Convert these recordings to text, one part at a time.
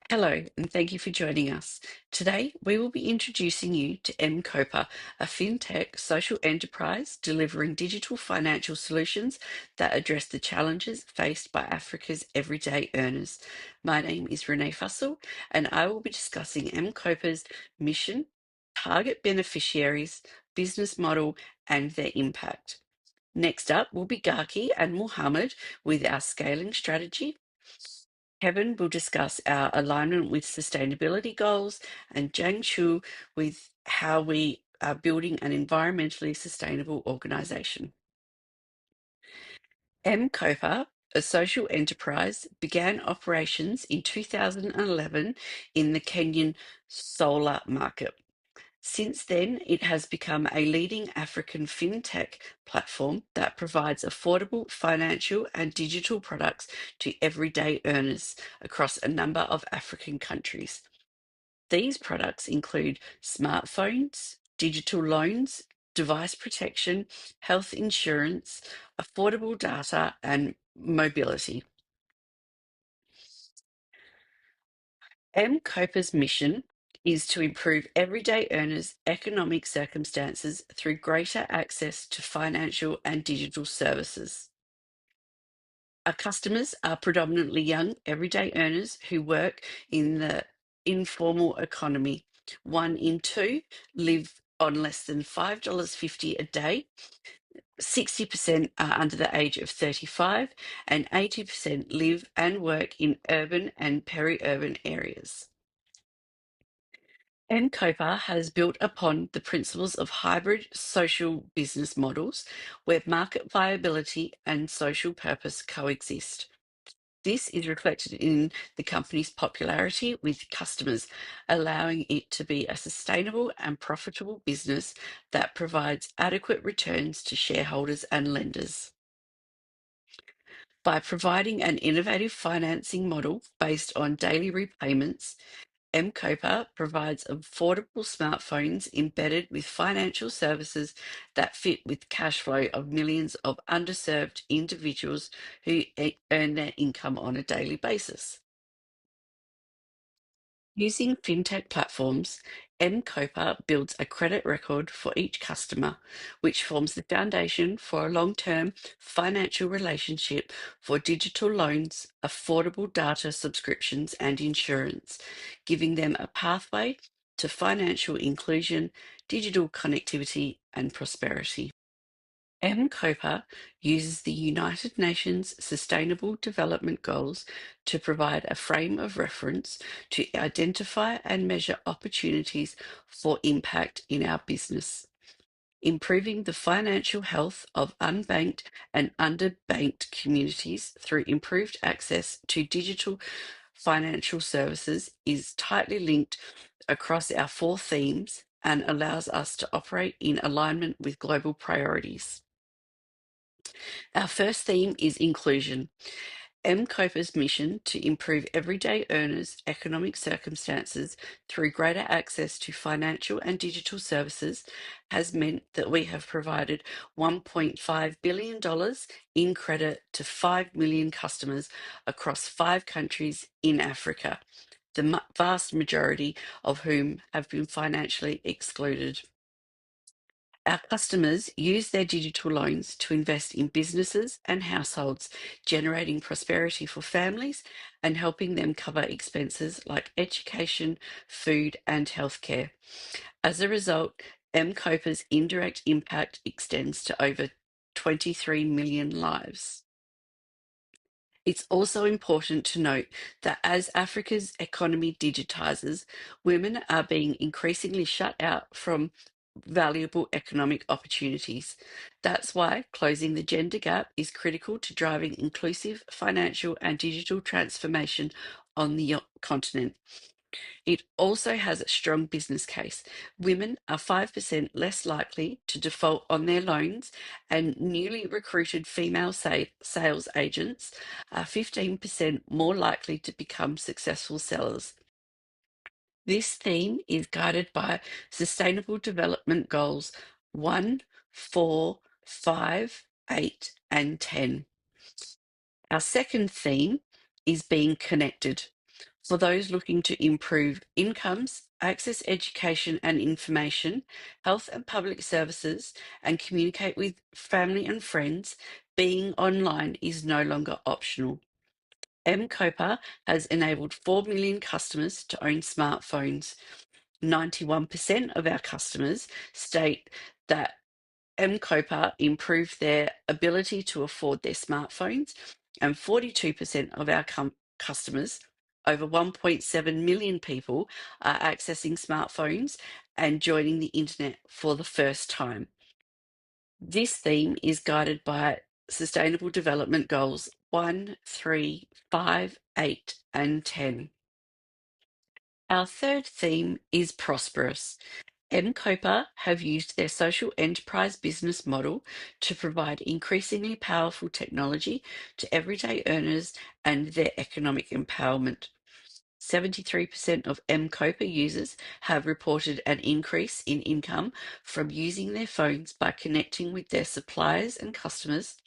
Hello, and thank you for joining us. Today, we will be introducing you to M-Kopa, a fintech social enterprise delivering digital financial solutions that address the challenges faced by Africa's everyday earners. My name is Renee Fussell, and I will be discussing M-Kopa's mission, target beneficiaries, business model, and their impact. Next up will be Gaki and Muhammad with our scaling strategy. Kevin will discuss our alignment with sustainability goals, and Jiang Shu with how we are building an environmentally sustainable organisation. M-Kopa, a social enterprise, began operations in 2011 in the Kenyan solar market. Since then, it has become a leading African fintech platform that provides affordable financial and digital products to everyday earners across a number of African countries. These products include smartphones, digital loans, device protection, health insurance, affordable data, and mobility. M-Kopa's mission is to improve everyday earners' economic circumstances through greater access to financial and digital services. Our customers are predominantly young everyday earners who work in the informal economy. 1 in 2 live on less than $5.50 a day. 60% are under the age of 35, and 80% live and work in urban and peri-urban areas. M-Kopa has built upon the principles of hybrid social business models where market viability and social purpose coexist. This is reflected in the company's popularity with customers, allowing it to be a sustainable and profitable business that provides adequate returns to shareholders and lenders. By providing an innovative financing model based on daily repayments, M-Kopa provides affordable smartphones embedded with financial services that fit with cash flow of millions of underserved individuals who earn their income on a daily basis. Using fintech platforms, M-Kopa builds a credit record for each customer, which forms the foundation for a long-term financial relationship for digital loans, affordable data subscriptions, and insurance, giving them a pathway to financial inclusion, digital connectivity, and prosperity. M-Kopa uses the United Nations Sustainable Development Goals to provide a frame of reference to identify and measure opportunities for impact in our business. Improving the financial health of unbanked and underbanked communities through improved access to digital financial services is tightly linked across our 4 themes and allows us to operate in alignment with global priorities. Our first theme is inclusion. M-Kopa's mission to improve everyday earners' economic circumstances through greater access to financial and digital services has meant that we have provided $1.5 billion in credit to 5 million customers across 5 countries in Africa, the vast majority of whom have been financially excluded. Our customers use their digital loans to invest in businesses and households, generating prosperity for families and helping them cover expenses like education, food, and healthcare. As a result, M-Kopa's indirect impact extends to over 23 million lives. It's also important to note that as Africa's economy digitizes, women are being increasingly shut out from valuable economic opportunities. That's why closing the gender gap is critical to driving inclusive financial and digital transformation on the continent. It also has a strong business case. Women are 5% less likely to default on their loans, and newly recruited female sales agents are 15% more likely to become successful sellers. This theme is guided by Sustainable Development Goals 1, 4, 5, 8, and 10. Our second theme is being connected. For those looking to improve incomes, access education and information, health and public services, and communicate with family and friends, being online is no longer optional. M-Kopa has enabled 4 million customers to own smartphones. 91% of our customers state that M-Kopa improved their ability to afford their smartphones, and 42% of our customers, over 1.7 million people, are accessing smartphones and joining the internet for the first time. This theme is guided by Sustainable Development Goals 1, 3, 5, 8, and 10. Our third theme is prosperous. M-Kopa have used their social enterprise business model to provide increasingly powerful technology to everyday earners and their economic empowerment. 73% of M-Kopa users have reported an increase in income from using their phones by connecting with their suppliers and customers,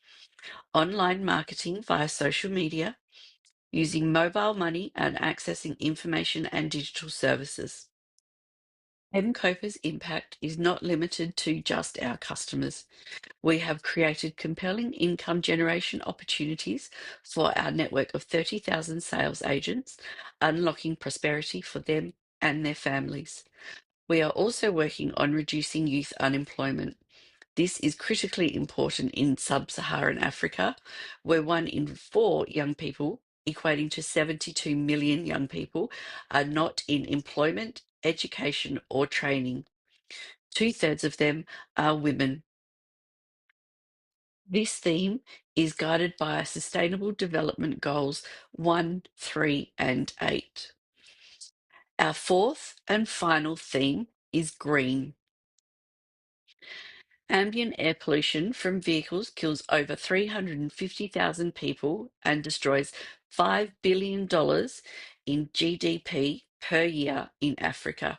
online marketing via social media, using mobile money, and accessing information and digital services. M-Kopa's impact is not limited to just our customers. We have created compelling income generation opportunities for our network of 30,000 sales agents, unlocking prosperity for them and their families. We are also working on reducing youth unemployment. This is critically important in sub-Saharan Africa, where 1 in 4 young people, equating to 72 million young people, are not in employment, education, or training. 2/3 of them are women. This theme is guided by Sustainable Development Goals 1, 3, and 8. Our fourth and final theme is green. Ambient air pollution from vehicles kills over 350,000 people and destroys $5 billion in GDP per year in Africa.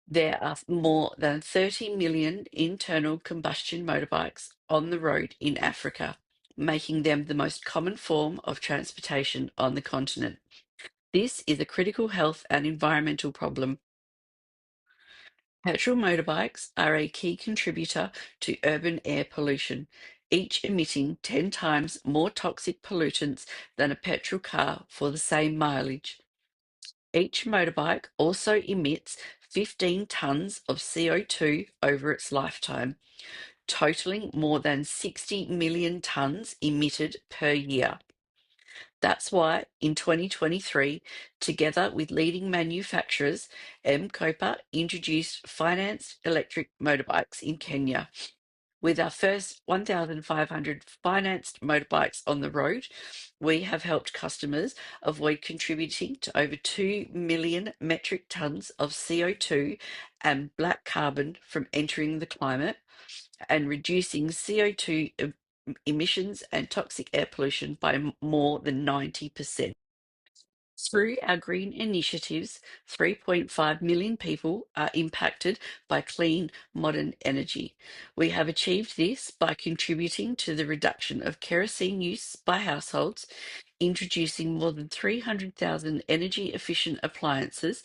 There are more than 30 million internal combustion motorbikes on the road in Africa, making them the most common form of transportation on the continent. This is a critical health and environmental problem. Petrol motorbikes are a key contributor to urban air pollution, each emitting 10 times more toxic pollutants than a petrol car for the same mileage. Each motorbike also emits 15 tonnes of CO2 over its lifetime, totaling more than 60 million tonnes emitted per year. That's why in 2023, together with leading manufacturers, M-Kopa introduced financed electric motorbikes in Kenya. With our first 1,500 financed motorbikes on the road, we have helped customers avoid contributing to over 2 million metric tonnes of CO2 and black carbon from entering the climate, and reducing CO2 emissions and toxic air pollution by more than 90%. Through our green initiatives, 3.5 million people are impacted by clean, modern energy. We have achieved this by contributing to the reduction of kerosene use by households, introducing more than 300,000 energy efficient appliances,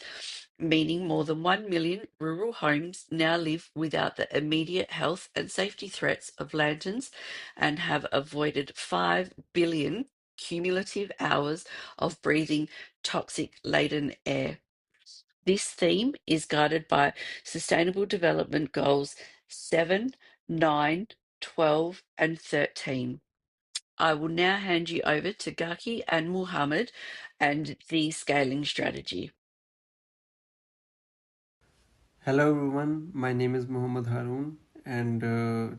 meaning more than 1 million rural homes now live without the immediate health and safety threats of lanterns, and have avoided 5 billion cumulative hours of breathing toxic laden air. This theme is guided by Sustainable Development Goals 7, 9, 12, and 13. I will now hand you over to Gaki and Muhammad and the scaling strategy. Hello everyone, my name is Muhammad Haroon, and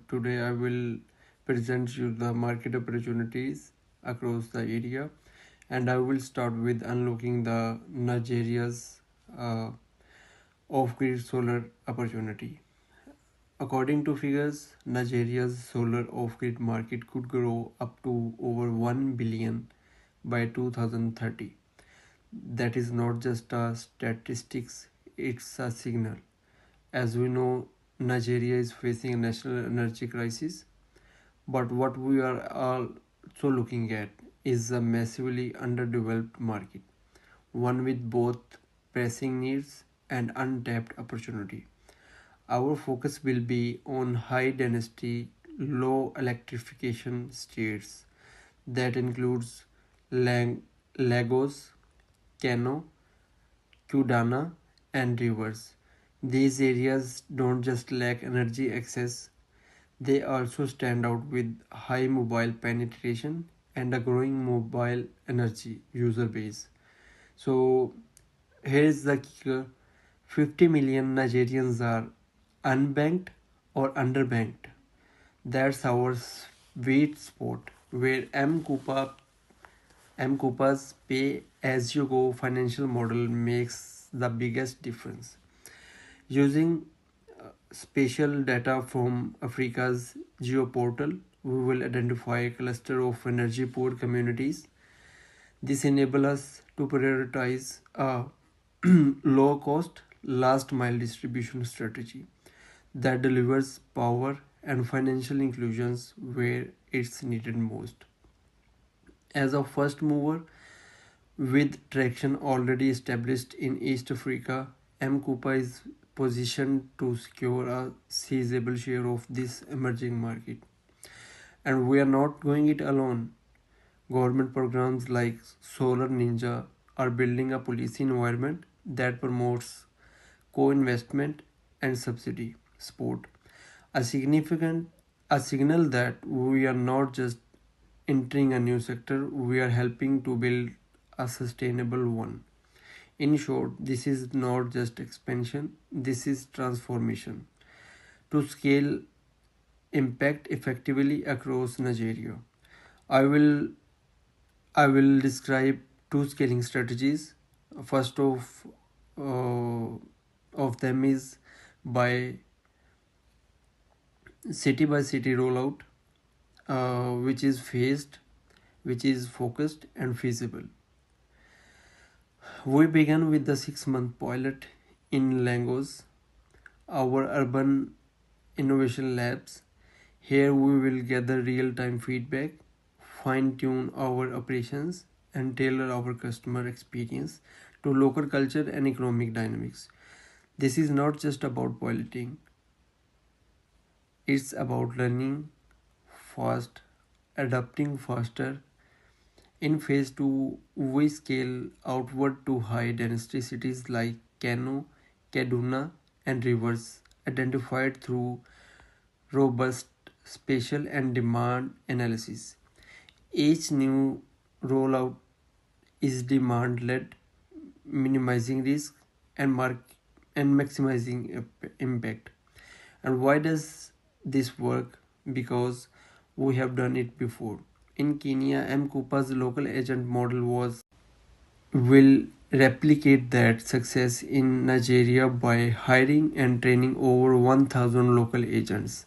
today I will present you the market opportunities across the area, and I will start with unlocking the Nigeria's uh, off-grid solar opportunity. According to figures, Nigeria's solar off-grid market could grow up to over 1 billion by 2030. That is not just a statistics, it's a signal. As we know, Nigeria is facing a national energy crisis, but what we are also looking at is a massively underdeveloped market. one with both pressing needs and untapped opportunity. Our focus will be on high density, low electrification states that includes Lagos, Kano, Kudana, and rivers. These areas don't just lack energy access, they also stand out with high mobile penetration and a growing mobile energy user base. So here is the kicker: 50 million Nigerians are unbanked or underbanked. That's our sweet spot where M-Coupa's pay as you go financial model makes the biggest difference. Using spatial data from Africa's geoportal, we will identify a cluster of energy poor communities. This enables us to prioritize a low cost, last mile distribution strategy that delivers power and financial inclusions where it's needed most. As a first mover, with traction already established in East Africa, M-Coupa is positioned to secure a sizable share of this emerging market. And we are not going it alone. Government programs like Solar Ninja are building a policy environment that promotes co-investment and subsidy support. A significant a signal that we are not just entering a new sector, we are helping to build a sustainable one. In short, this is not just expansion, this is transformation to scale impact effectively across Nigeria. I will I will describe two scaling strategies. First uh, of them is by city rollout, which is phased, which is focused and feasible. We began with the 6-month pilot in Lagos, our urban innovation labs. Here we will gather real time feedback, fine tune our operations, and tailor our customer experience to local culture and economic dynamics. This is not just about piloting, it's about learning fast, adapting faster. In phase 2, we scale outward to high density cities like Kano, Kaduna, and rivers identified through robust spatial and demand analysis. Each new rollout is demand led, minimizing risk and maximizing impact. And why does this work? Because we have done it before. In Kenya, M. Kupa's local agent model was will replicate that success in Nigeria by hiring and training over 1000 local agents.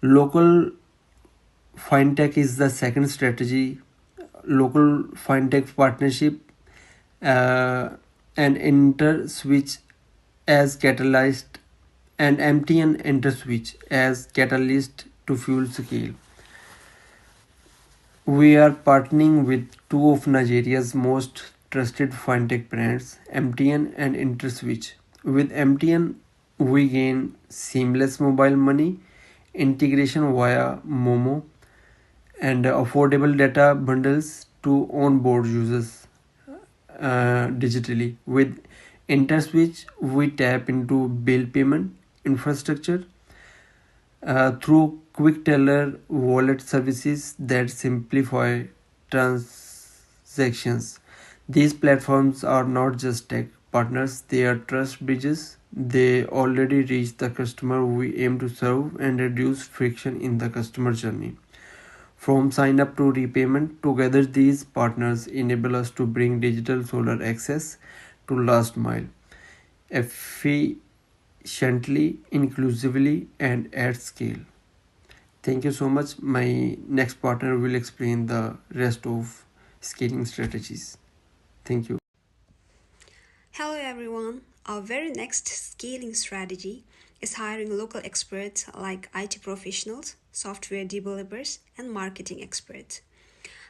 Local fintech is the second strategy. Local fintech partnership uh, and InterSwitch as catalyst and MTN InterSwitch as catalyst to fuel scale. We are partnering with two of Nigeria's most trusted fintech brands, MTN and InterSwitch. With MTN, we gain seamless mobile money integration via Momo and affordable data bundles to onboard users digitally. With InterSwitch, we tap into bill payment infrastructure through quick teller wallet services that simplify transactions. These platforms are not just tech partners, they are trust bridges. They already reach the customer we aim to serve and reduce friction in the customer journey. From sign up to repayment, together these partners enable us to bring digital solar access to last mile efficiently, inclusively, and at scale. Thank you so much. My next partner will explain the rest of scaling strategies. Thank you. Hello everyone. Our very next scaling strategy is hiring local experts like IT professionals, software developers, and marketing experts.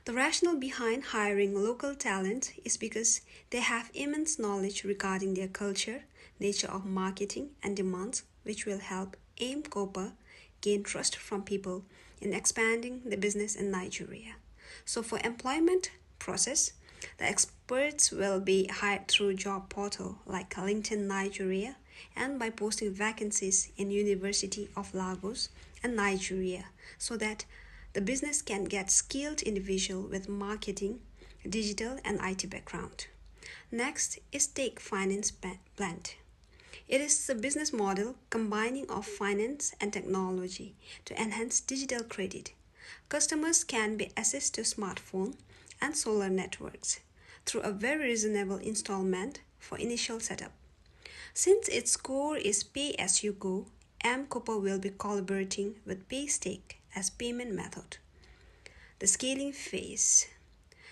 The rationale behind hiring local talent is because they have immense knowledge regarding their culture, nature of marketing, and demands, which will help M-KOPA gain trust from people in expanding the business in Nigeria. So for employment process, the experts will be hired through job portal like LinkedIn Nigeria and by posting vacancies in University of Lagos and Nigeria so that the business can get skilled individual with marketing, digital and IT background. Next is Take Finance Blend. It is a business model combining of finance and technology to enhance digital credit. Customers can be access to smartphone and solar networks through a very reasonable installment for initial setup. Since its core is pay as you go, M-KOPA will be collaborating with Paystake as payment method. The scaling phase.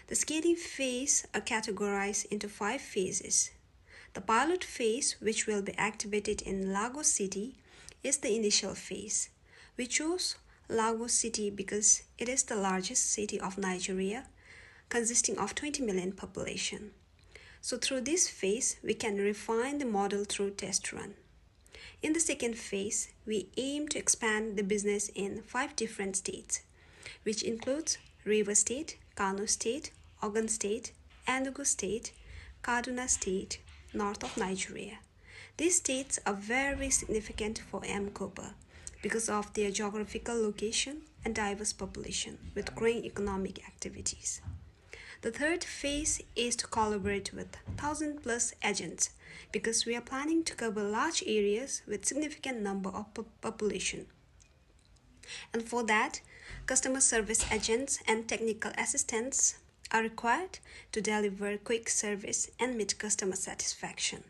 The scaling phase are categorized into 5 phases. The pilot phase, which will be activated in Lagos City, is the initial phase. We chose Lagos City because it is the largest city of Nigeria, consisting of 20 million population. So through this phase, we can refine the model through test run. In the second phase, we aim to expand the business in 5 different states, which includes Rivers State, Kano State, Ogun State, Enugu State, Kaduna State, north of Nigeria. These states are very significant for M-KOPA because of their geographical location and diverse population with growing economic activities. The third phase is to collaborate with 1,000 plus agents because we are planning to cover large areas with significant number of population. And for that, customer service agents and technical assistants are required to deliver quick service and meet customer satisfaction.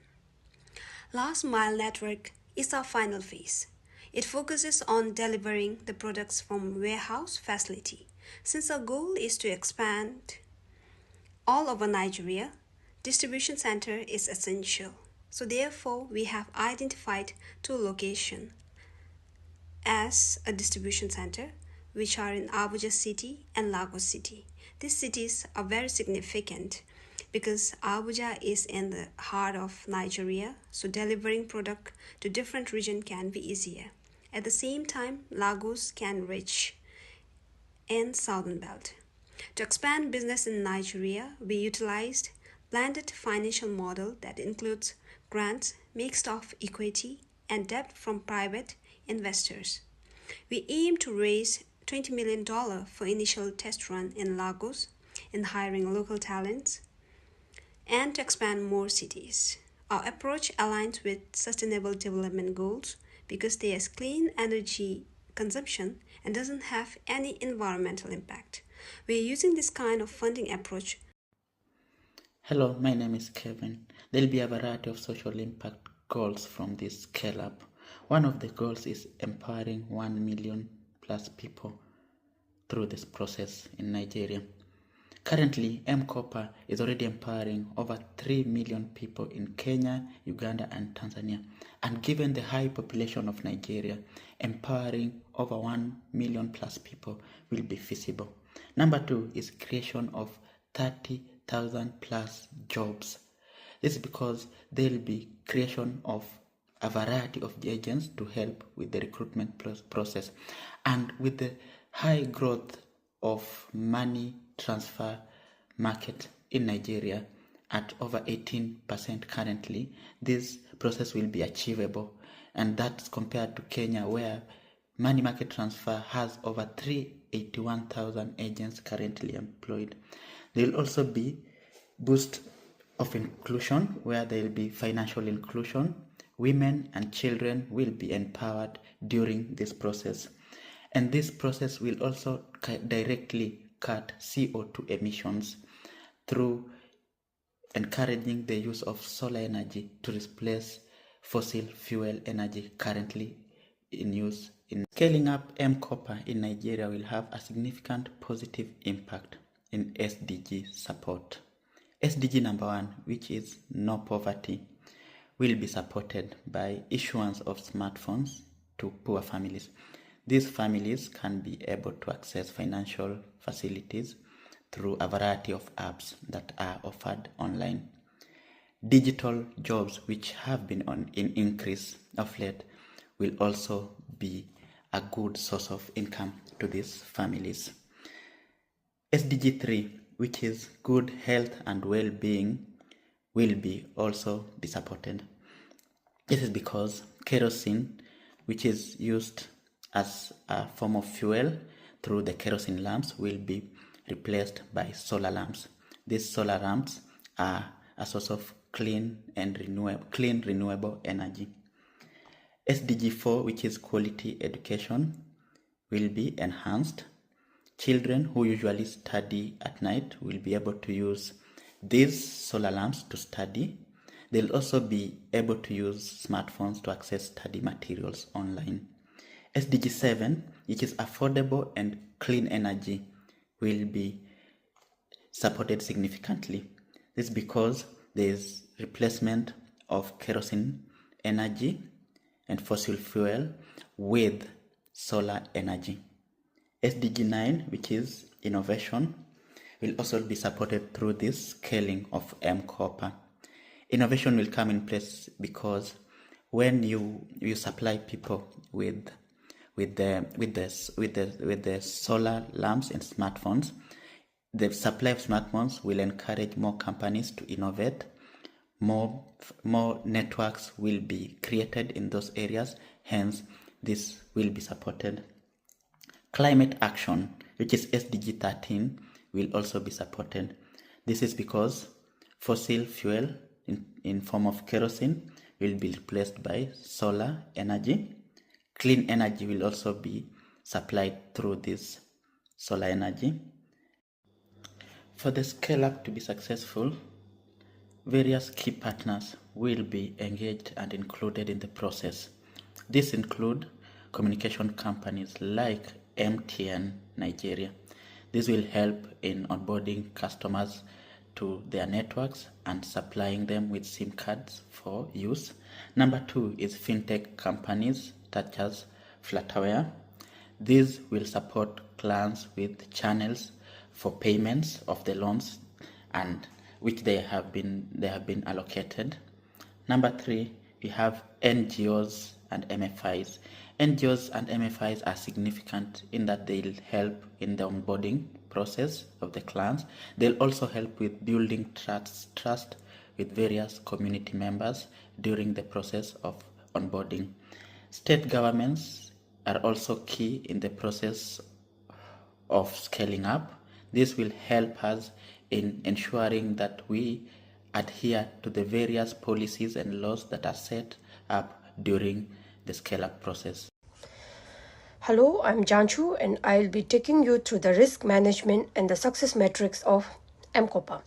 Last mile network is our final phase. It focuses on delivering the products from warehouse facility. Since our goal is to expand all over Nigeria, distribution center is essential. So therefore, we have identified 2 locations as a distribution center, which are in Abuja City and Lagos City. These cities are very significant because Abuja is in the heart of Nigeria, so delivering product to different region can be easier. At the same time, Lagos can reach in Southern Belt. To expand business in Nigeria, we utilized blended financial model that includes grants, mixed of equity and debt from private investors. We aim to raise $20 million for initial test run in Lagos in hiring local talents and to expand more cities. Our approach aligns with sustainable development goals because there is clean energy consumption and doesn't have any environmental impact. We are using this kind of funding approach. Hello, my name is Kevin. There will be a variety of social impact goals from this scale up. One of the goals is empowering 1 million plus people through this process in Nigeria. Currently, M-KOPA is already empowering over 3 million people in Kenya, Uganda, and Tanzania. And given the high population of Nigeria, empowering over 1 million plus people will be feasible. Number 2 is creation of 30,000 plus jobs. This is because there will be creation of a variety of agents to help with the recruitment process. And with the high growth of money transfer market in Nigeria at over 18% currently, this process will be achievable. And that's compared to Kenya, where money market transfer has over 381,000 agents currently employed. There will also be boost of inclusion, where there will be financial inclusion. Women and children will be empowered during this process. And this process will also directly cut CO2 emissions through encouraging the use of solar energy to replace fossil fuel energy currently in use. In scaling up M-KOPA in Nigeria will have a significant positive impact in SDG support. SDG number 1, which is no poverty, will be supported by issuance of smartphones to poor families. These families can be able to access financial facilities, through a variety of apps that are offered online. Digital jobs, which have been in increase of late, will also be a good source of income to these families. SDG 3, which is good health and well-being, will be also be supported. This is because kerosene, which is used as a form of fuel through the kerosene lamps, will be replaced by solar lamps. These solar lamps are a source of clean renewable energy. SDG 4, which is quality education, will be enhanced. Children who usually study at night will be able to use these solar lamps to study. They'll also be able to use smartphones to access study materials online. SDG 7, which is affordable and clean energy, will be supported significantly. This is because there is replacement of kerosene energy and fossil fuel with solar energy. SDG 9, which is innovation, will also be supported through this scaling of M-Copper. Innovation will come in place because when you supply people with the solar lamps and smartphones, the supply of smartphones will encourage more companies to innovate. More networks will be created in those areas, hence this will be supported. Climate action, which is SDG 13, will also be supported. This is because fossil fuel in form of kerosene will be replaced by solar energy. Clean energy will also be supplied through this solar energy. For the scale-up to be successful, various key partners will be engaged and included in the process. These include communication companies like MTN Nigeria. This will help in onboarding customers to their networks and supplying them with SIM cards for use. Number 2 is fintech companies such as Flutterware. These will support clients with channels for payments of the loans and which they have been allocated. Number 3, we have NGOs and MFIs. NGOs and MFIs are significant in that they'll help in the onboarding process of the clients. They'll also help with building trust with various community members during the process of onboarding. State governments are also key in the process of scaling up. This will help us in ensuring that we adhere to the various policies and laws that are set up during the scale-up process. Hello, I'm Janchu and I'll be taking you through the risk management and the success metrics of M-Copper.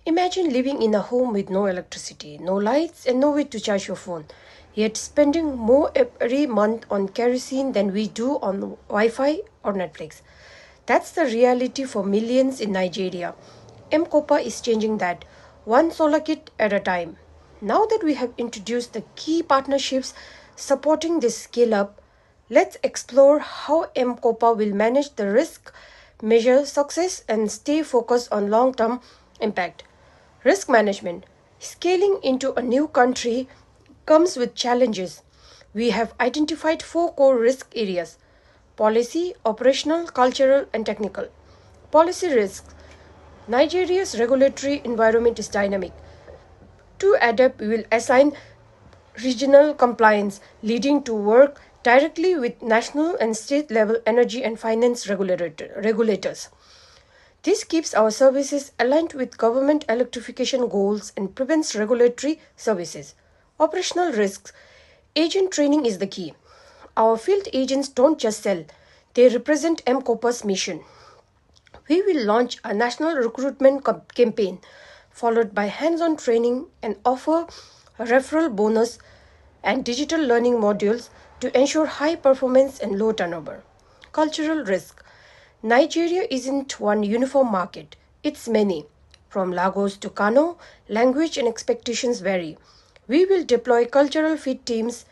Imagine living in a home with no electricity, no lights and no way to charge your phone, yet spending more every month on kerosene than we do on Wi-Fi or Netflix. That's the reality for millions in Nigeria. M-Copper is changing that, one solar kit at a time. Now that we have introduced the key partnerships supporting this scale-up, let's explore how M-Copper will manage the risk, measure success, and stay focused on long-term impact. Risk management. Scaling into a new country comes with challenges. We have identified 4 core risk areas: policy, operational, cultural, and technical. Policy risks. Nigeria's regulatory environment is dynamic. To adapt, we will assign regional compliance, leading to work directly with national and state level energy and finance regulators. This keeps our services aligned with government electrification goals and prevents regulatory services. Operational risks. Agent training is the key. Our field agents don't just sell, they represent M-Copper's mission. We will launch a national recruitment campaign, followed by hands-on training and offer a referral bonus and digital learning modules to ensure high performance and low turnover. Cultural risk. Nigeria isn't one uniform market, it's many. From Lagos to Kano, language and expectations vary. We will deploy cultural fit teams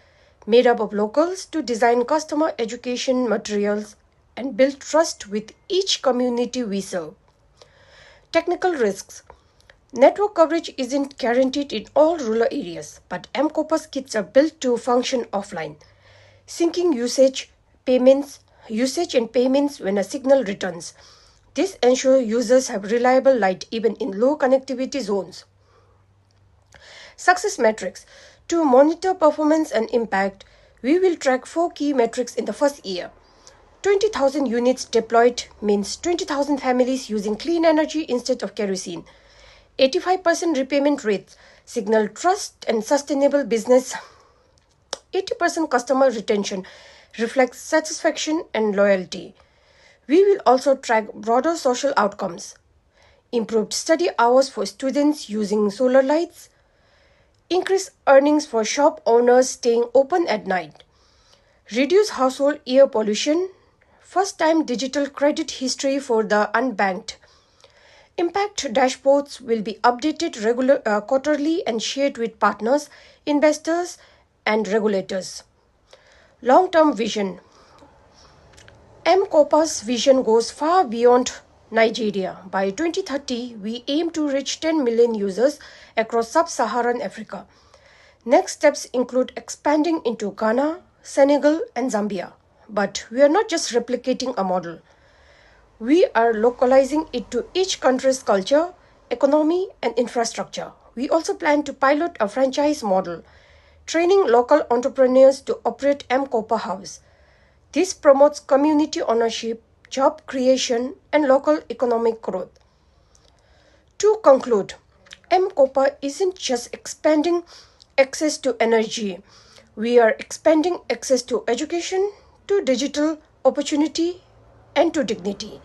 made up of locals to design customer education materials and build trust with each community we serve. Technical risks. Network coverage isn't guaranteed in all rural areas, but M-Copa's kits are built to function offline, syncing usage and payments when a signal returns. This ensures users have reliable light even in low connectivity zones. Success metrics. To monitor performance and impact, we will track 4 key metrics in the first year. 20,000 units deployed means 20,000 families using clean energy instead of kerosene. 85% repayment rates signal trust and sustainable business. 80% customer retention reflects satisfaction and loyalty. We will also track broader social outcomes. Improved study hours for students using solar lights. Increased earnings for shop owners staying open at night. Reduce household air pollution. First-time digital credit history for the unbanked. Impact dashboards will be updated quarterly and shared with partners, investors, and regulators. Long-term vision. M-Copa's vision goes far beyond Nigeria. By 2030, we aim to reach 10 million users across sub-Saharan Africa. Next steps include expanding into Ghana, Senegal, and Zambia. But we are not just replicating a model. We are localizing it to each country's culture, economy, and infrastructure. We also plan to pilot a franchise model, training local entrepreneurs to operate M-Copa House. This promotes community ownership, job creation, and local economic growth. To conclude, M-Copa isn't just expanding access to energy. We are expanding access to education, to digital opportunity, and to dignity.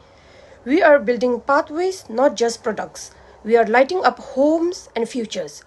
We are building pathways, not just products. We are lighting up homes and futures.